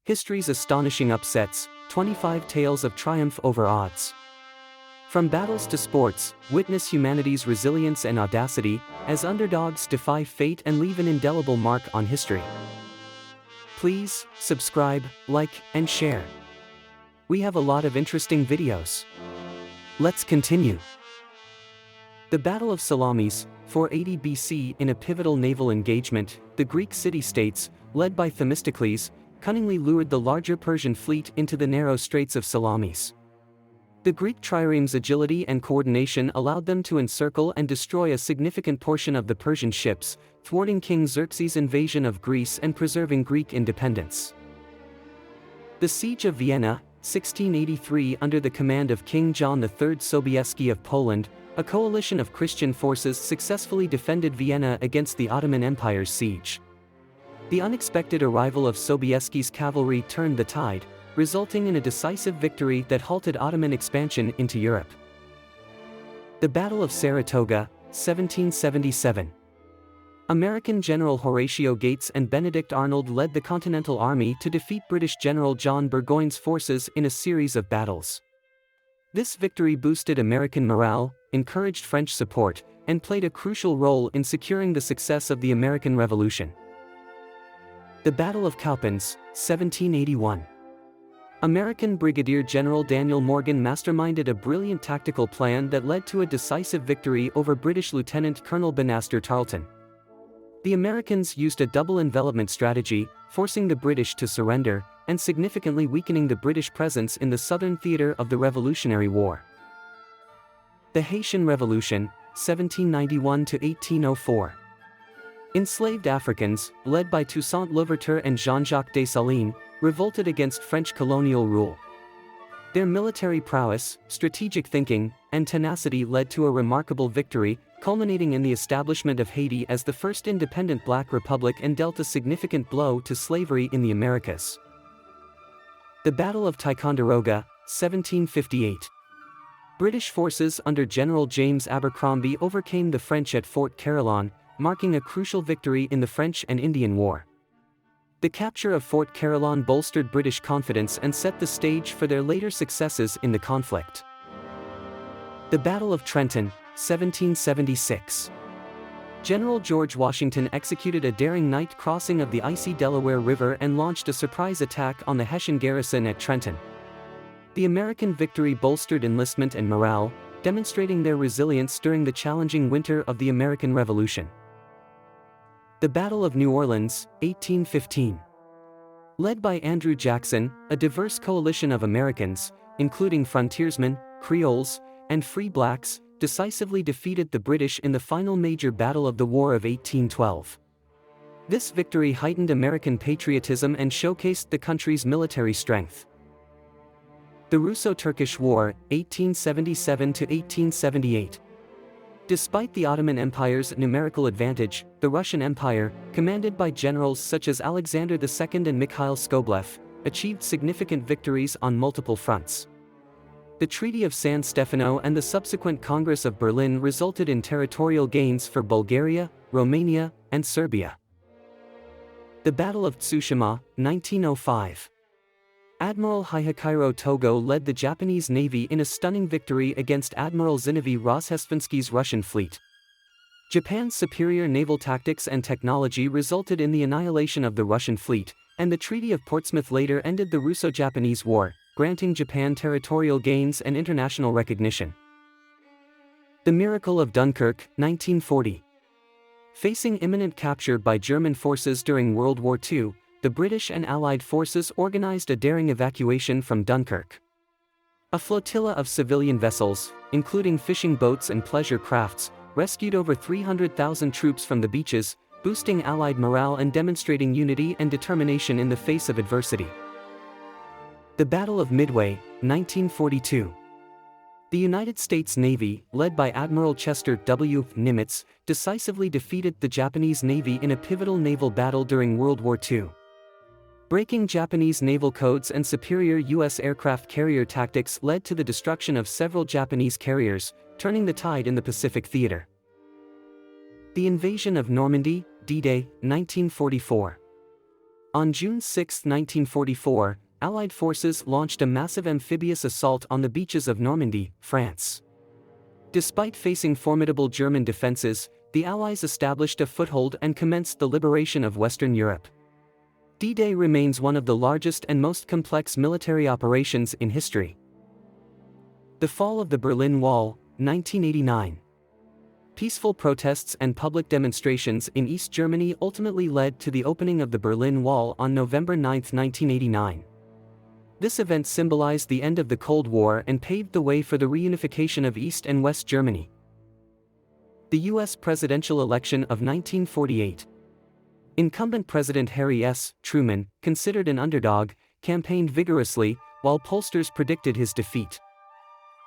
History's astonishing upsets, 25 tales of triumph over odds. From battles to sports, witness humanity's resilience and audacity, as underdogs defy fate and leave an indelible mark on history. Please, subscribe, like, and share. We have a lot of interesting videos. Let's continue. The Battle of Salamis, 480 BC. In a pivotal naval engagement, the Greek city-states, led by Themistocles, cunningly lured the larger Persian fleet into the narrow straits of Salamis. The Greek triremes' agility and coordination allowed them to encircle and destroy a significant portion of the Persian ships, thwarting King Xerxes' invasion of Greece and preserving Greek independence. The Siege of Vienna, 1683. Under the command of King John III Sobieski of Poland, a coalition of Christian forces successfully defended Vienna against the Ottoman Empire's siege. The unexpected arrival of Sobieski's cavalry turned the tide, resulting in a decisive victory that halted Ottoman expansion into Europe. The Battle of Saratoga, 1777. American General Horatio Gates and Benedict Arnold led the Continental Army to defeat British General John Burgoyne's forces in a series of battles. This victory boosted American morale, encouraged French support, and played a crucial role in securing the success of the American Revolution. The Battle of Cowpens, 1781. American Brigadier General Daniel Morgan masterminded a brilliant tactical plan that led to a decisive victory over British Lieutenant Colonel Banastre Tarleton. The Americans used a double envelopment strategy, forcing the British to surrender, and significantly weakening the British presence in the southern theater of the Revolutionary War. The Haitian Revolution, 1791 to 1804. Enslaved Africans, led by Toussaint Louverture and Jean-Jacques Dessalines, revolted against French colonial rule. Their military prowess, strategic thinking, and tenacity led to a remarkable victory, culminating in the establishment of Haiti as the first independent black republic and dealt a significant blow to slavery in the Americas. The Battle of Ticonderoga, 1758. British forces under General James Abercrombie overcame the French at Fort Carillon, marking a crucial victory in the French and Indian War. The capture of Fort Carillon bolstered British confidence and set the stage for their later successes in the conflict. The Battle of Trenton, 1776. General George Washington executed a daring night crossing of the icy Delaware River and launched a surprise attack on the Hessian garrison at Trenton. The American victory bolstered enlistment and morale, demonstrating their resilience during the challenging winter of the American Revolution. The Battle of New Orleans, 1815. Led by Andrew Jackson, a diverse coalition of Americans, including frontiersmen, Creoles, and free blacks, decisively defeated the British in the final major battle of the War of 1812. This victory heightened American patriotism and showcased the country's military strength. The Russo-Turkish War, 1877 to 1878. Despite the Ottoman Empire's numerical advantage, the Russian Empire, commanded by generals such as Alexander II and Mikhail Skobelev, achieved significant victories on multiple fronts. The Treaty of San Stefano and the subsequent Congress of Berlin resulted in territorial gains for Bulgaria, Romania, and Serbia. The Battle of Tsushima, 1905. Admiral Hihikiro Togo led the Japanese Navy in a stunning victory against Admiral Zinovy Rozhestvensky's Russian fleet. Japan's superior naval tactics and technology resulted in the annihilation of the Russian fleet, and the Treaty of Portsmouth later ended the Russo-Japanese War, granting Japan territorial gains and international recognition. The Miracle of Dunkirk, 1940. Facing imminent capture by German forces during World War II, the British and Allied forces organized a daring evacuation from Dunkirk. A flotilla of civilian vessels, including fishing boats and pleasure crafts, rescued over 300,000 troops from the beaches, boosting Allied morale and demonstrating unity and determination in the face of adversity. The Battle of Midway, 1942. The United States Navy, led by Admiral Chester W. Nimitz, decisively defeated the Japanese Navy in a pivotal naval battle during World War II. Breaking Japanese naval codes and superior U.S. aircraft carrier tactics led to the destruction of several Japanese carriers, turning the tide in the Pacific theater. The Invasion of Normandy, D-Day, 1944. On June 6, 1944, Allied forces launched a massive amphibious assault on the beaches of Normandy, France. Despite facing formidable German defenses, the Allies established a foothold and commenced the liberation of Western Europe. D-Day remains one of the largest and most complex military operations in history. The fall of the Berlin Wall, 1989. Peaceful protests and public demonstrations in East Germany ultimately led to the opening of the Berlin Wall on November 9, 1989. This event symbolized the end of the Cold War and paved the way for the reunification of East and West Germany. The U.S. presidential election of 1948. Incumbent President Harry S. Truman, considered an underdog, campaigned vigorously, while pollsters predicted his defeat.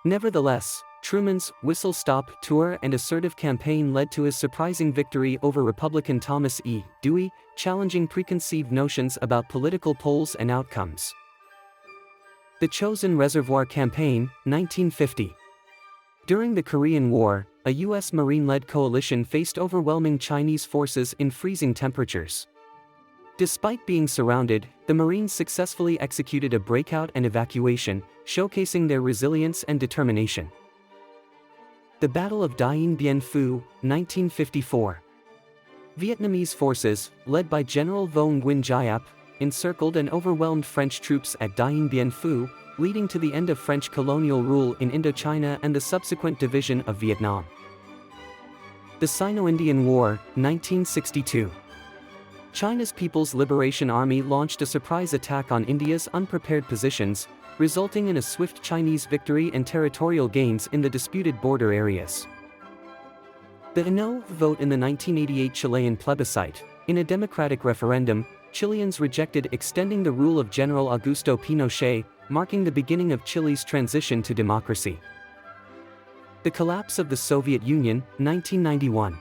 Nevertheless, Truman's whistle-stop tour and assertive campaign led to his surprising victory over Republican Thomas E. Dewey, challenging preconceived notions about political polls and outcomes. The Chosin Reservoir Campaign, 1950. During the Korean War, a U.S. Marine-led coalition faced overwhelming Chinese forces in freezing temperatures. Despite being surrounded, the Marines successfully executed a breakout and evacuation, showcasing their resilience and determination. The Battle of Dien Bien Phu, 1954. Vietnamese forces, led by General Vo Nguyen Giap, encircled and overwhelmed French troops at Dien Bien Phu, leading to the end of French colonial rule in Indochina and the subsequent division of Vietnam. The Sino-Indian War, 1962. China's People's Liberation Army launched a surprise attack on India's unprepared positions, resulting in a swift Chinese victory and territorial gains in the disputed border areas. The no vote in the 1988 Chilean plebiscite. In a democratic referendum, Chileans rejected extending the rule of General Augusto Pinochet, marking the beginning of Chile's transition to democracy. The collapse of the Soviet Union, 1991.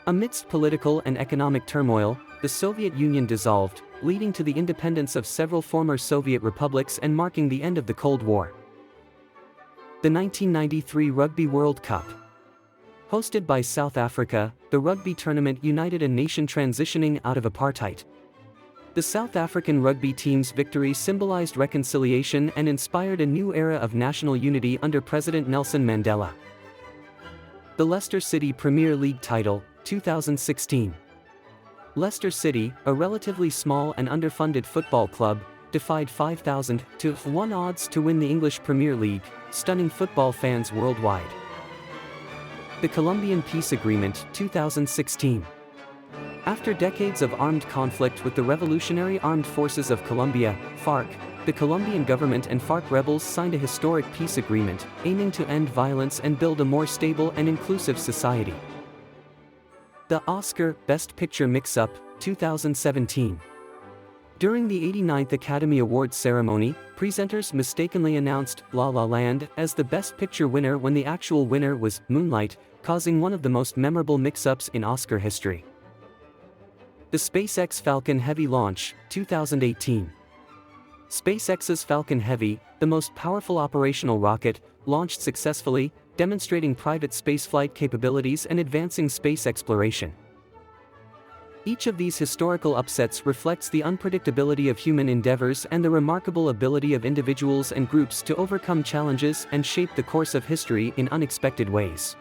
Amidst political and economic turmoil, the Soviet Union dissolved, leading to the independence of several former Soviet republics and marking the end of the Cold War. The 1993 Rugby World Cup. Hosted by South Africa, the rugby tournament united a nation transitioning out of apartheid. The South African rugby team's victory symbolized reconciliation and inspired a new era of national unity under President Nelson Mandela. The Leicester City Premier League title, 2016. Leicester City, a relatively small and underfunded football club, defied 5,000 to 1 odds to win the English Premier League, stunning football fans worldwide. The Colombian Peace Agreement, 2016. After decades of armed conflict with the Revolutionary Armed Forces of Colombia, FARC, the Colombian government and FARC rebels signed a historic peace agreement, aiming to end violence and build a more stable and inclusive society. The Oscar Best Picture Mix-Up, 2017. During the 89th Academy Awards ceremony, presenters mistakenly announced La La Land as the Best Picture winner when the actual winner was Moonlight, causing one of the most memorable mix-ups in Oscar history. The SpaceX Falcon Heavy launch, 2018. SpaceX's Falcon Heavy, the most powerful operational rocket, launched successfully, demonstrating private spaceflight capabilities and advancing space exploration. Each of these historical upsets reflects the unpredictability of human endeavors and the remarkable ability of individuals and groups to overcome challenges and shape the course of history in unexpected ways.